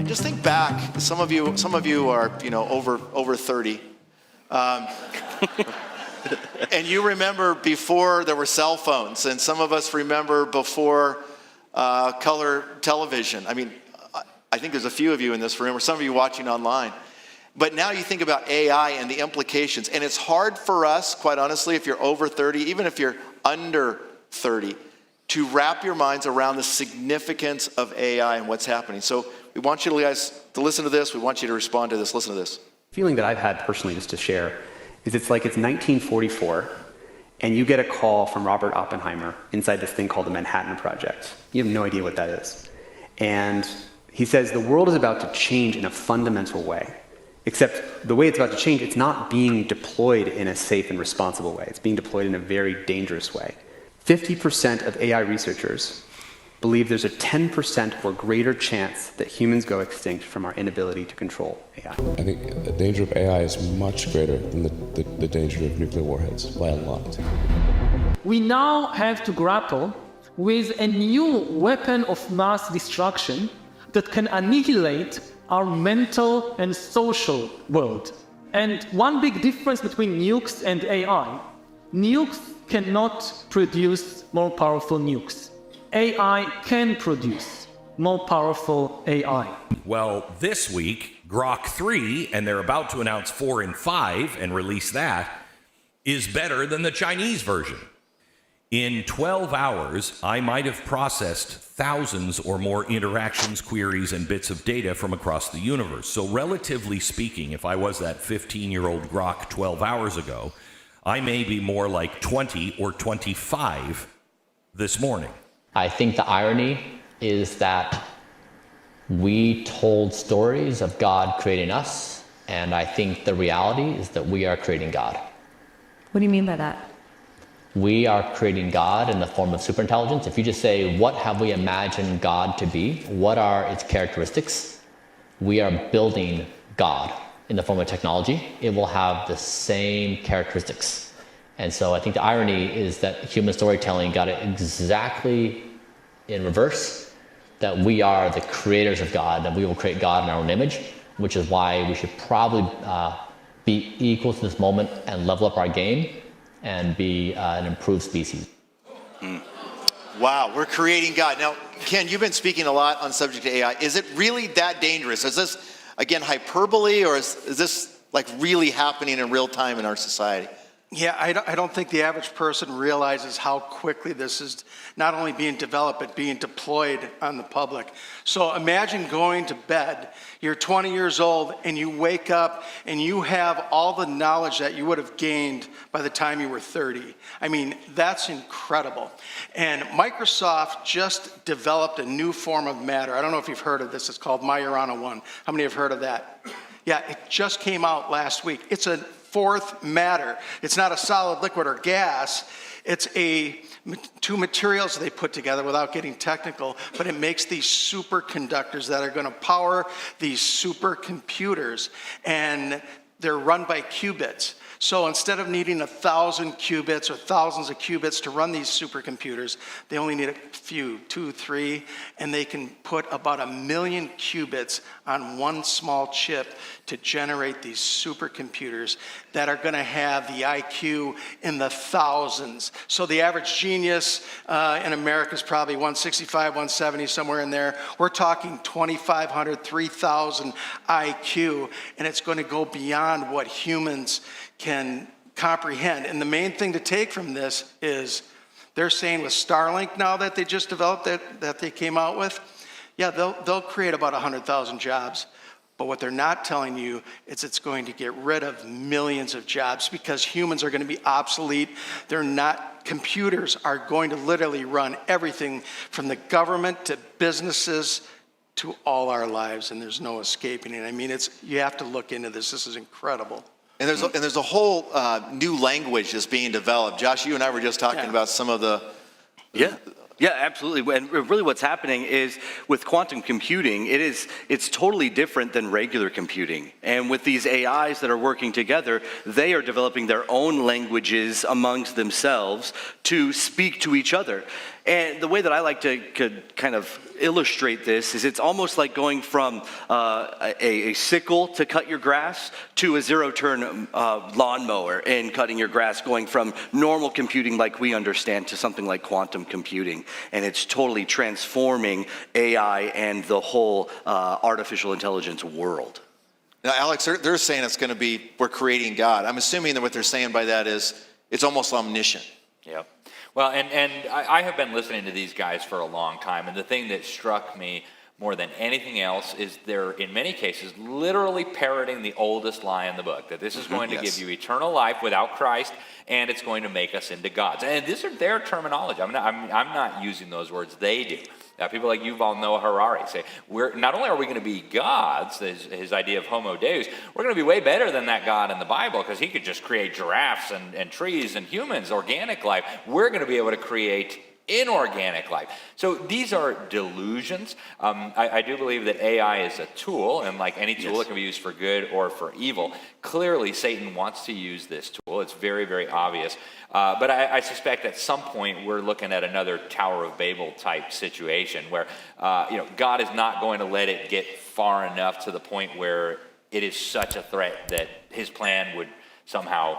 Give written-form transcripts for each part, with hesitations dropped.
just think back. Some of you are, over 30. And you remember before there were cell phones, and some of us remember before color television. I mean, I think there's a few of you in this room, or some of you watching online. But now you think about AI and the implications, and it's hard for us, quite honestly, if you're over 30, even if you're under 30, to wrap your minds around the significance of AI and what's happening. So we want you guys to listen to this. We want you to respond to this. Listen to this. Feeling that I've had personally, just to share, is it's like it's 1944, and you get a call from Robert Oppenheimer inside this thing called the Manhattan Project. You have no idea what that is. And he says the world is about to change in a fundamental way. Except the way it's about to change, it's not being deployed in a safe and responsible way. It's being deployed in a very dangerous way. 50% of AI researchers believe there's a 10% or greater chance that humans go extinct from our inability to control AI. I think the danger of AI is much greater than the danger of nuclear warheads by a lot. We now have to grapple with a new weapon of mass destruction that can annihilate our mental and social world. And one big difference between nukes and AI, nukes cannot produce more powerful nukes. AI can produce more powerful AI. Well, this week, Grock 3, and they're about to announce 4 and 5 and release that, is better than the Chinese version. In 12 hours, I might have processed thousands or more interactions, queries, and bits of data from across the universe. So relatively speaking, if I was that 15-year-old Grock 12 hours ago, I may be more like 20 or 25 this morning. I think the irony is that we told stories of God creating us, and I think the reality is that we are creating God. What do you mean by that? We are creating God in the form of superintelligence. If you just say, what have we imagined God to be? What are its characteristics? We are building God in the form of technology. It will have the same characteristics. And so I think the irony is that human storytelling got it exactly in reverse, that we are the creators of God, that we will create God in our own image, which is why we should probably be equal to this moment and level up our game and be an improved species. Wow, we're creating God. Now, Ken, you've been speaking a lot on the subject of AI. Is it really that dangerous? Is this, again, hyperbole, or is this like really happening in real time in our society? Yeah, I don't think the average person realizes how quickly this is not only being developed, but being deployed on the public. So imagine going to bed, you're 20 years old, and you wake up and you have all the knowledge that you would have gained by the time you were 30. I mean, that's incredible. And Microsoft just developed a new form of matter. I don't know if you've heard of this. It's called Majorana 1. How many have heard of that? Yeah, it just came out last week. It's a fourth matter. It's not a solid, liquid, or gas. It's two materials they put together without getting technical, but it makes these superconductors that are going to power these supercomputers, and they're run by qubits. So instead of needing 1,000 qubits or thousands of qubits to run these supercomputers, they only need a few, 2, 3, and they can put about 1 million qubits on one small chip to generate these supercomputers that are going to have the IQ in the thousands. So the average genius in America is probably 165, 170, somewhere in there. We're talking 2,500, 3,000 IQ, and it's going to go beyond what humans can comprehend. And the main thing to take from this is they're saying with Starlink now that they just developed, that they came out with, yeah, they'll create about 100,000 jobs. But what they're not telling you is it's going to get rid of millions of jobs because humans are going to be obsolete. Computers are going to literally run everything from the government to businesses to all our lives, and there's no escaping it. I mean, you have to look into this. This is incredible. And there's a whole new language that's being developed. Josh, you and I were just talking about some of the... Yeah, absolutely. And really what's happening is with quantum computing, it's totally different than regular computing. And with these AIs that are working together, they are developing their own languages amongst themselves to speak to each other. And the way that I like to could kind of illustrate this is it's almost like going from a sickle to cut your grass to a zero-turn lawnmower and cutting your grass, going from normal computing like we understand to something like quantum computing. And it's totally transforming AI and the whole artificial intelligence world. Now, Alex, they're saying it's going to be, we're creating God. I'm assuming that what they're saying by that is it's almost omniscient. Yeah. Well, and I have been listening to these guys for a long time, and the thing that struck me more than anything else is they're, in many cases, literally parroting the oldest lie in the book, that this is going to give you eternal life without Christ, and it's going to make us into gods. And these are their terminology. I'm not using those words. They do. People like Yuval Noah Harari say, not only are we going to be gods, his idea of homo deus, we're going to be way better than that God in the Bible, because he could just create giraffes and trees and humans, organic life. We're going to be able to create inorganic life. So these are delusions. I do believe that AI is a tool, and like any tool, it can be used for good or for evil. Clearly, Satan wants to use this tool. It's very, very obvious. But I suspect at some point we're looking at another Tower of Babel type situation where God is not going to let it get far enough to the point where it is such a threat that his plan would somehow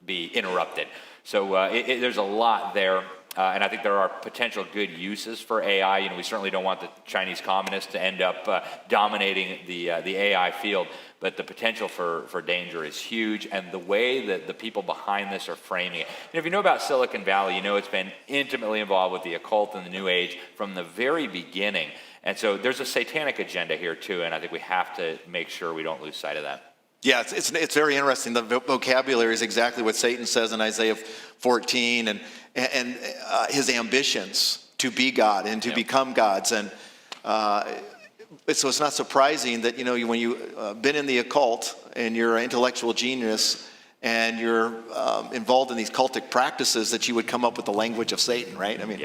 be interrupted. So there's a lot there. And I think there are potential good uses for AI. We certainly don't want the Chinese communists to end up dominating the AI field, but the potential for danger is huge. And the way that the people behind this are framing it. If you know about Silicon Valley, you know it's been intimately involved with the occult and the New Age from the very beginning. And so there's a satanic agenda here too, and I think we have to make sure we don't lose sight of that. Yeah, it's very interesting. The vocabulary is exactly what Satan says in Isaiah 14, and his ambitions to be God and to become gods. And so it's not surprising that when you've been in the occult and you're an intellectual genius and you're involved in these cultic practices, that you would come up with the language of Satan, right? I mean,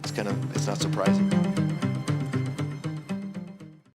it's not surprising.